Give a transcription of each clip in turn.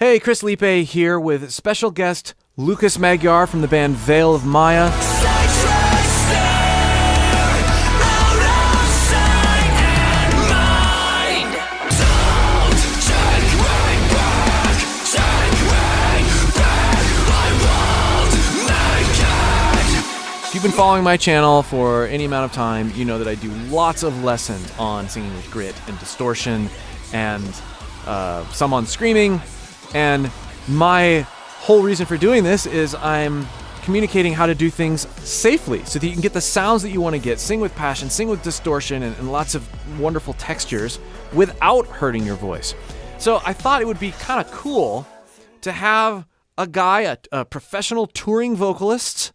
Hey, Chris Liepe here with special guest Lukas Magyar from the band Veil of Maya. If you've been following my channel for any amount of time, you know that I do lots of lessons on singing with grit and distortion and some on screaming. And my whole reason for doing this is I'm communicating how to do things safely so that you can get the sounds that you want to get, sing with passion, sing with distortion and lots of wonderful textures without hurting your voice. So I thought it would be kind of cool to have a guy, a professional touring vocalist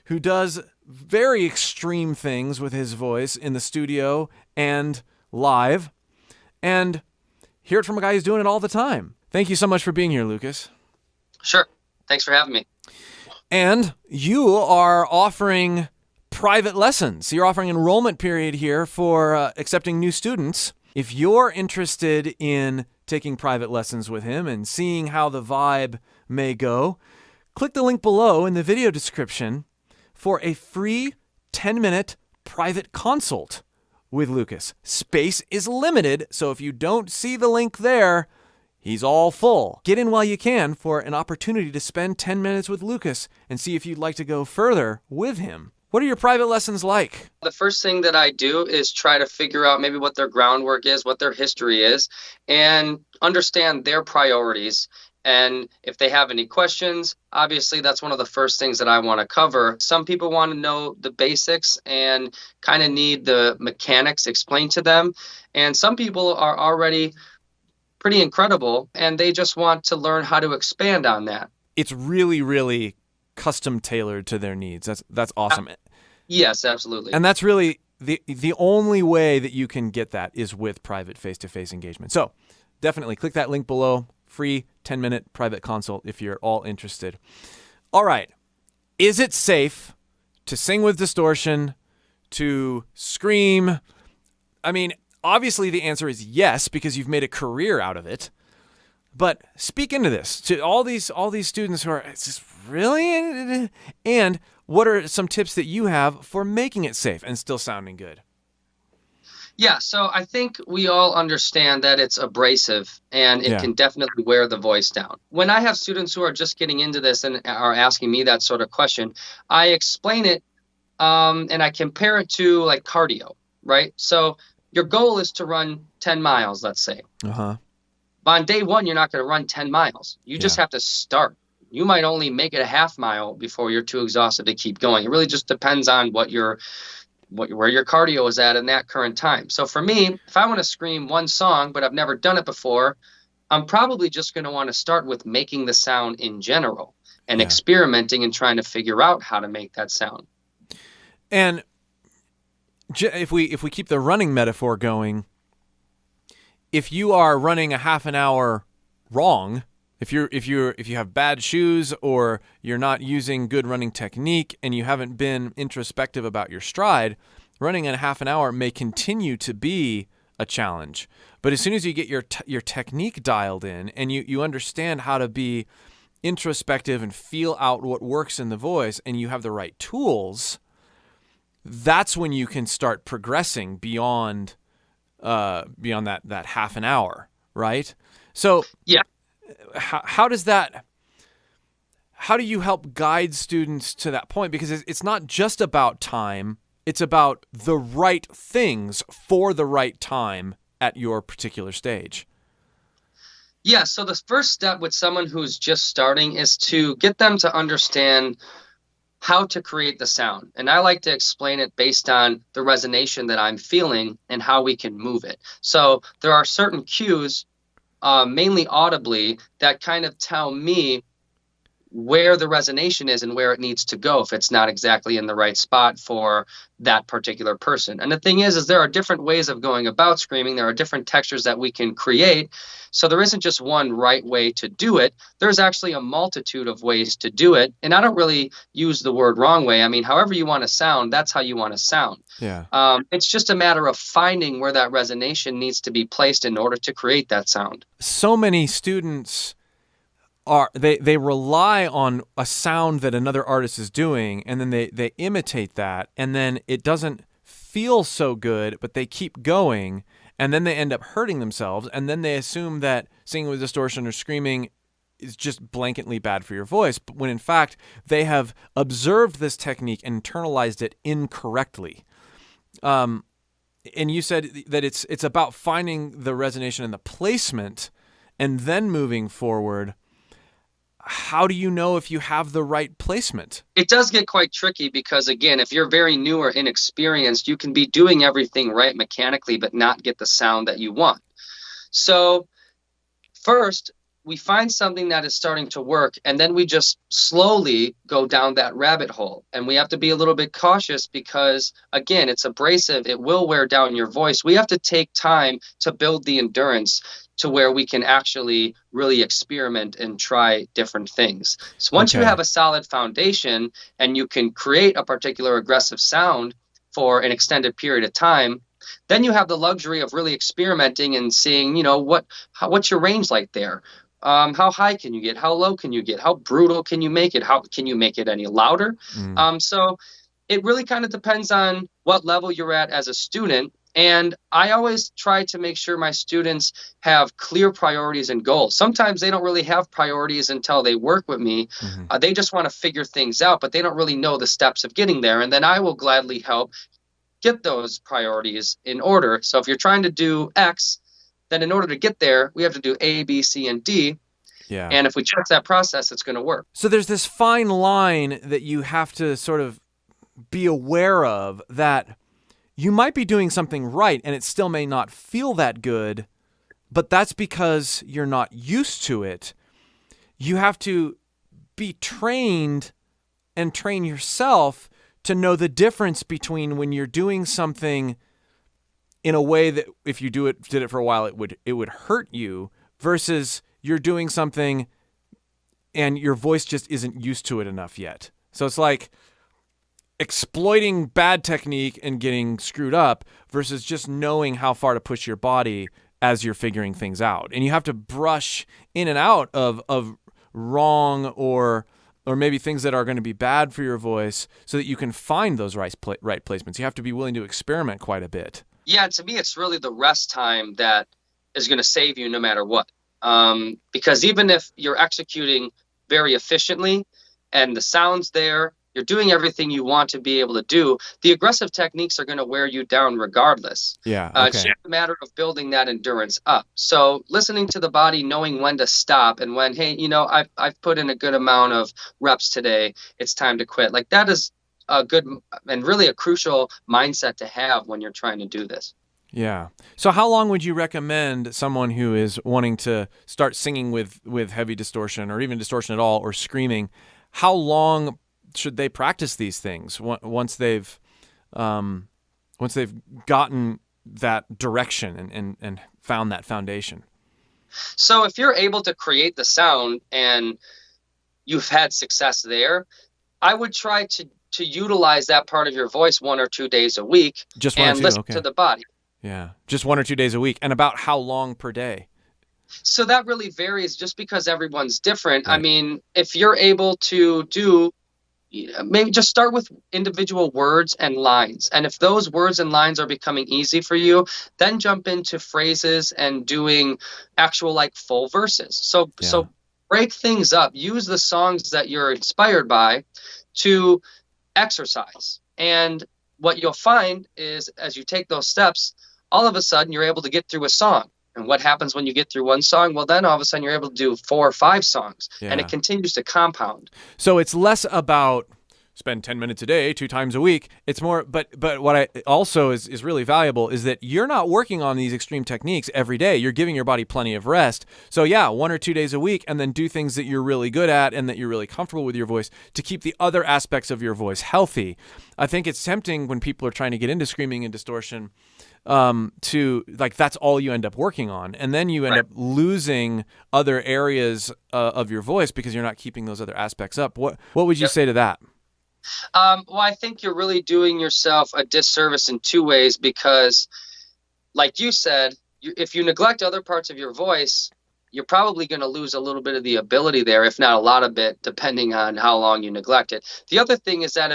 who does very extreme things with his voice in the studio and live, and hear it from a guy who's doing it all the time. Thank you so much for being here, Lukas. Sure. Thanks for having me. And you are offering private lessons. You're offering an enrollment period here for accepting new students. If you're interested in taking private lessons with him and seeing how the vibe may go, click the link below in the video description for a free 10-minute private consult with Lukas. Space is limited, so if you don't see the link there, he's all full. Get in while you can for an opportunity to spend 10 minutes with Lukas and see if you'd like to go further with him. What are your private lessons like? The first thing that I do is try to figure out maybe what their groundwork is, what their history is, and understand their priorities. And if they have any questions, obviously that's one of the first things that I want to cover. Some people want to know the basics and kind of need the mechanics explained to them. And some people are already pretty incredible and they just want to learn how to expand on that. It's really, really custom tailored to their needs. That's awesome. Yes, absolutely. And that's really the only way that you can get that is with private face-to-face engagement. So definitely click that link below. Free 10-minute private consult if you're all interested. All right. Is it safe to sing with distortion, to scream? I mean, obviously the answer is yes, because you've made a career out of it. But speak into this to all these students who are, it's just really? And what are some tips that you have for making it safe and still sounding good? Yeah, so I think we all understand that it's abrasive and it can definitely wear the voice down. When I have students who are just getting into this and are asking me that sort of question, I explain it and I compare it to like cardio, right? So your goal is to run 10 miles, let's say. Uh-huh. But on day one, you're not going to run 10 miles. You just have to start. You might only make it a half mile before you're too exhausted to keep going. It really just depends on where your cardio is at in that current time. So for me, if I want to scream one song, but I've never done it before, I'm probably just going to want to start with making the sound in general and experimenting and trying to figure out how to make that sound. And if we keep the running metaphor going, if you are running a half an hour wrong, if you have bad shoes or you're not using good running technique and you haven't been introspective about your stride, running in a half an hour may continue to be a challenge. But as soon as you get your technique dialed in and you understand how to be introspective and feel out what works in the voice and you have the right tools, that's when you can start progressing beyond that half an hour, right? So yeah. How do you help guide students to that point? Because it's not just about time, it's about the right things for the right time at your particular stage. Yeah, so the first step with someone who's just starting is to get them to understand how to create the sound. And I like to explain it based on the resonation that I'm feeling and how we can move it. So there are certain cues, mainly audibly, that kind of tell me where the resonation is and where it needs to go if it's not exactly in the right spot for that particular person. And the thing is there are different ways of going about screaming. There are different textures that we can create. So there isn't just one right way to do it. There's actually a multitude of ways to do it. And I don't really use the word wrong way. I mean, however you want to sound, that's how you want to sound. Yeah. It's just a matter of finding where that resonation needs to be placed in order to create that sound. So many students they rely on a sound that another artist is doing, and then they imitate that, and then it doesn't feel so good, but they keep going, and then they end up hurting themselves, and then they assume that singing with distortion or screaming is just blanketly bad for your voice, but when in fact they have observed this technique and internalized it incorrectly. And you said that it's about finding the resonation and the placement and then moving forward. How do you know if you have the right placement? It does get quite tricky because, again, if you're very new or inexperienced, you can be doing everything right mechanically but not get the sound that you want. So first, we find something that is starting to work, and then we just slowly go down that rabbit hole. And we have to be a little bit cautious because, again, it's abrasive. It will wear down your voice. We have to take time to build the endurance to where we can actually really experiment and try different things. So once you have a solid foundation and you can create a particular aggressive sound for an extended period of time, then you have the luxury of really experimenting and seeing, what's your range like there? How high can you get? How low can you get? How brutal can you make it? How can you make it any louder? So it really kind of depends on what level you're at as a student. And I always try to make sure my students have clear priorities and goals. Sometimes they don't really have priorities until they work with me. They just want to figure things out, but they don't really know the steps of getting there. And then I will gladly help get those priorities in order. So if you're trying to do X, then in order to get there, we have to do A, B, C, and D. Yeah. And if we trust that process, it's going to work. So there's this fine line that you have to sort of be aware of, that you might be doing something right and it still may not feel that good, but that's because you're not used to it. You have to be trained and train yourself to know the difference between when you're doing something in a way that if you did it for a while, it would hurt you, versus you're doing something and your voice just isn't used to it enough yet. So it's like exploiting bad technique and getting screwed up versus just knowing how far to push your body as you're figuring things out. And you have to brush in and out of wrong or maybe things that are going to be bad for your voice so that you can find those right placements. You have to be willing to experiment quite a bit. Yeah, to me, it's really the rest time that is going to save you no matter what. Because even if you're executing very efficiently and the sound's there, you're doing everything you want to be able to do, the aggressive techniques are going to wear you down regardless. Yeah. Okay. It's just a matter of building that endurance up. So listening to the body, knowing when to stop and when, hey, I've put in a good amount of reps today, it's time to quit. Like, that is a good and really a crucial mindset to have when you're trying to do this. Yeah. So how long would you recommend someone who is wanting to start singing with heavy distortion or even distortion at all or screaming? How long should they practice these things once they've gotten that direction and found that foundation? So if you're able to create the sound and you've had success there, I would try to utilize that part of your voice 1 or 2 days a week and listen to the body. Yeah, just 1 or 2 days a week. And about how long per day? So that really varies just because everyone's different. Right. I mean, if you're able to do, maybe just start with individual words and lines. And if those words and lines are becoming easy for you, then jump into phrases and doing actual like full verses. So break things up. Use the songs that you're inspired by to exercise. And what you'll find is as you take those steps, all of a sudden you're able to get through a song. And what happens when you get through one song? Well, then all of a sudden you're able to do 4 or 5 songs, and it continues to compound. So it's less about spend 10 minutes a day, 2 times a week. It's more, but what I also is really valuable is that you're not working on these extreme techniques every day. You're giving your body plenty of rest. So yeah, 1 or 2 days a week, and then do things that you're really good at and that you're really comfortable with your voice to keep the other aspects of your voice healthy. I think it's tempting when people are trying to get into screaming and distortion to like that's all you end up working on, and then you end up losing other areas of your voice because you're not keeping those other aspects up. What would you say to that? Well, I think you're really doing yourself a disservice in 2 ways because, like you said, if you neglect other parts of your voice, you're probably going to lose a little bit of the ability there, if not a lot of it, depending on how long you neglect it. The other thing is that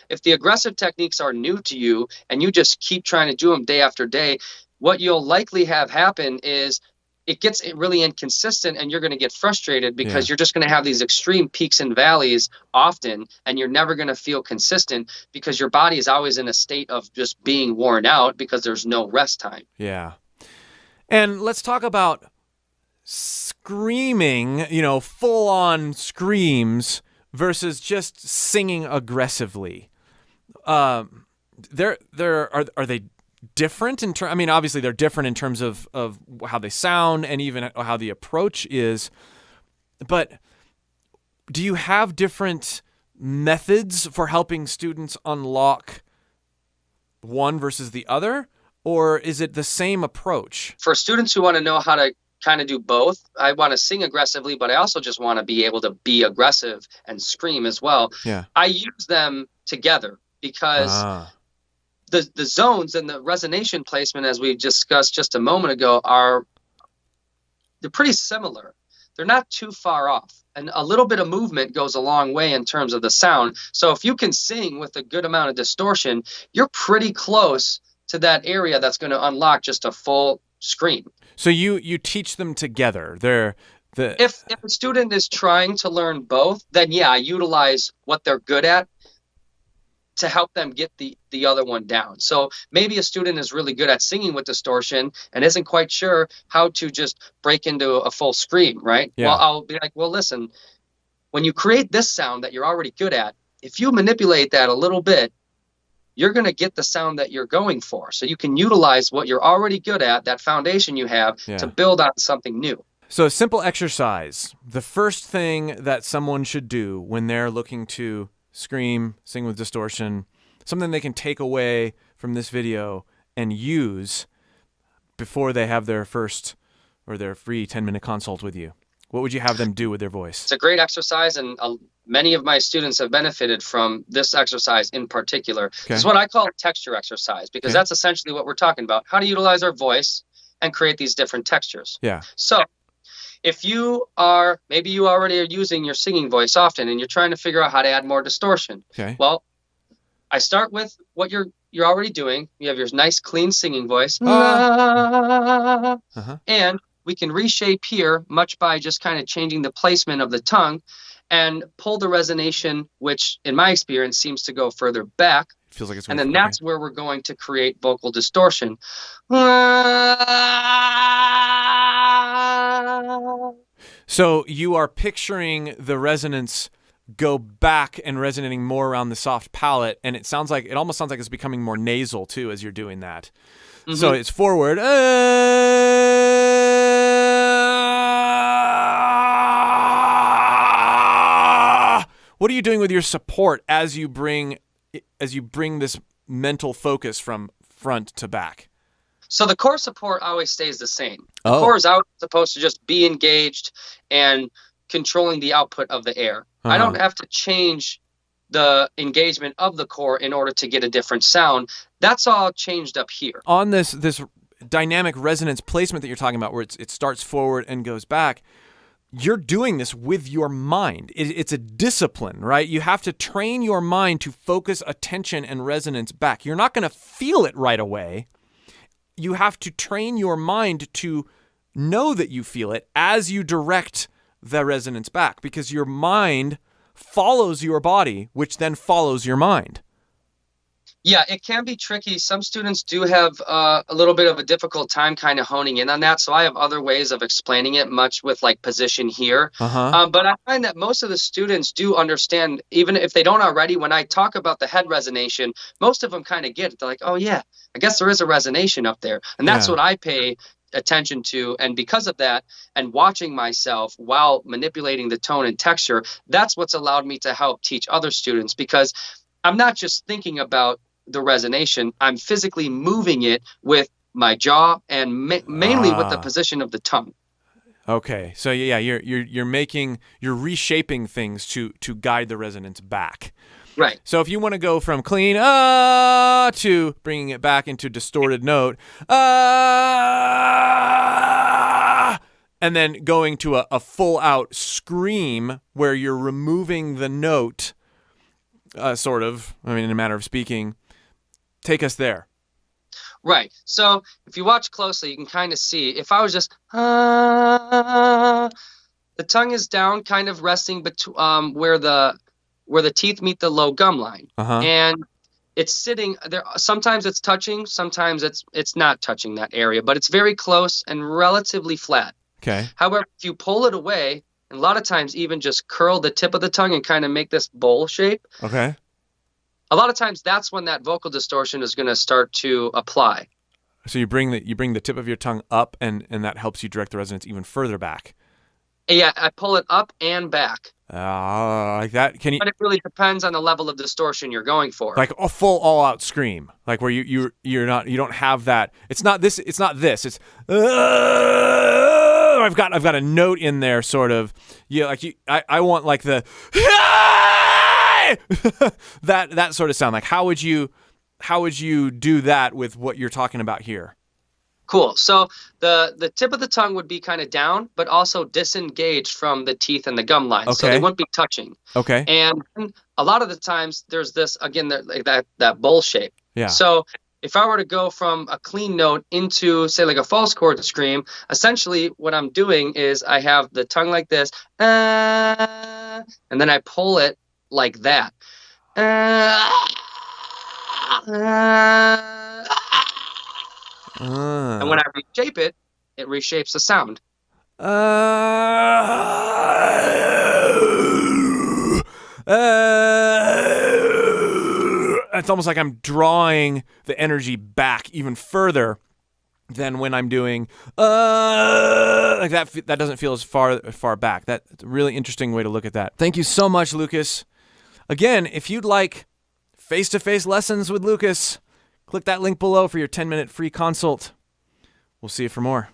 if the aggressive techniques are new to you and you just keep trying to do them day after day, what you'll likely have happen is it gets really inconsistent, and you're going to get frustrated because you're just going to have these extreme peaks and valleys often, and you're never going to feel consistent because your body is always in a state of just being worn out because there's no rest time. Yeah. And let's talk about screaming, full on screams versus just singing aggressively. Are they different in terms? I mean, obviously they're different in terms of how they sound and even how the approach is. But do you have different methods for helping students unlock one versus the other, or is it the same approach? For students who want to know how to kind of do both, I want to sing aggressively, but I also just want to be able to be aggressive and scream as well. Yeah. I use them together because the zones and the resonation placement, as we discussed just a moment ago, they're pretty similar. They're not too far off. And a little bit of movement goes a long way in terms of the sound. So if you can sing with a good amount of distortion, you're pretty close to that area that's going to unlock just a full scream. So you teach them together. If a student is trying to learn both, then I utilize what they're good at to help them get the other one down. So maybe a student is really good at singing with distortion and isn't quite sure how to just break into a full scream, right? Yeah. Well, I'll be like, well, listen, when you create this sound that you're already good at, if you manipulate that a little bit, you're going to get the sound that you're going for. So you can utilize what you're already good at, that foundation you have, to build on something new. So a simple exercise. The first thing that someone should do when they're looking to scream, sing with distortion, something they can take away from this video and use before they have their first or their free 10-minute consult with you. What would you have them do with their voice? It's a great exercise, and many of my students have benefited from this exercise in particular. Okay. It's what I call a texture exercise, because that's essentially what we're talking about, how to utilize our voice and create these different textures. Yeah. So if maybe you already are using your singing voice often and you're trying to figure out how to add more distortion. Okay. Well, I start with what you're already doing. You have your nice, clean singing voice. And we can reshape here much by just kind of changing the placement of the tongue and pull the resonation, which in my experience seems to go further back. Feels like it's and then that's where we're going to create vocal distortion. So you are picturing the resonance go back and resonating more around the soft palate, and it almost sounds like it's becoming more nasal too as you're doing that. Mm-hmm. So it's forward. What are you doing with your support as you bring this mental focus from front to back? So the core support always stays the same. The core is supposed to just be engaged and controlling the output of the air. I don't have to change the engagement of the core in order to get a different sound. That's all changed up here. On this dynamic resonance placement that you're talking about, where it starts forward and goes back, you're doing this with your mind. It's a discipline, right? You have to train your mind to focus attention and resonance back. You're not going to feel it right away. You have to train your mind to know that you feel it as you direct the resonance back, because your mind follows your body, which then follows your mind. Yeah, it can be tricky. Some students do have a little bit of a difficult time kind of honing in on that. So I have other ways of explaining it, much with like position here. But I find that most of the students do understand, even if they don't already, when I talk about the head resonation, most of them kind of get it. They're like, oh yeah, I guess there is a resonation up there. And that's what I pay attention to. And because of that, and watching myself while manipulating the tone and texture, that's what's allowed me to help teach other students, because I'm not just thinking about the resonation, I'm physically moving it with my jaw and mainly with the position of the tongue. Okay, so yeah, you're reshaping things to guide the resonance back. Right. So if you want to go from clean to bringing it back into distorted note, and then going to a full-out scream where you're removing the note, sort of, I mean, in a manner of speaking. Take us there. Right. So if you watch closely, you can kind of see, if I was just, the tongue is down, kind of resting where the teeth meet the low gum line. And it's sitting there. Sometimes it's touching, sometimes it's not touching that area, but it's very close and relatively flat. Okay. However, if you pull it away, and a lot of times even just curl the tip of the tongue and kind of make this bowl shape. Okay. A lot of times that's when that vocal distortion is going to start to apply. So you bring the tip of your tongue up, and that helps you direct the resonance even further back. Yeah, I pull it up and back. Like that. Can you? But it really depends on the level of distortion you're going for. Like a full all-out scream, like where you don't have that. It's not this. It's I've got a note in there, sort of. Yeah, like I want like the that sort of sound. Like how would you do that with what you're talking about here? Cool. So the tip of the tongue would be kind of down, but also disengaged from the teeth and the gum line. Okay. So they wouldn't be touching. Okay. And a lot of the times there's this, again, like that bowl shape. Yeah. So if I were to go from a clean note into, say, like a false chord scream, essentially what I'm doing is I have the tongue like this, and then I pull it like that. And when I reshape it, it reshapes the sound. It's almost like I'm drawing the energy back even further than when I'm doing like that. That doesn't feel as far back. That's a really interesting way to look at that. Thank you so much, Lukas. Again, if you'd like face-to-face lessons with Lukas, click that link below for your 10-minute free consult. We'll see you for more.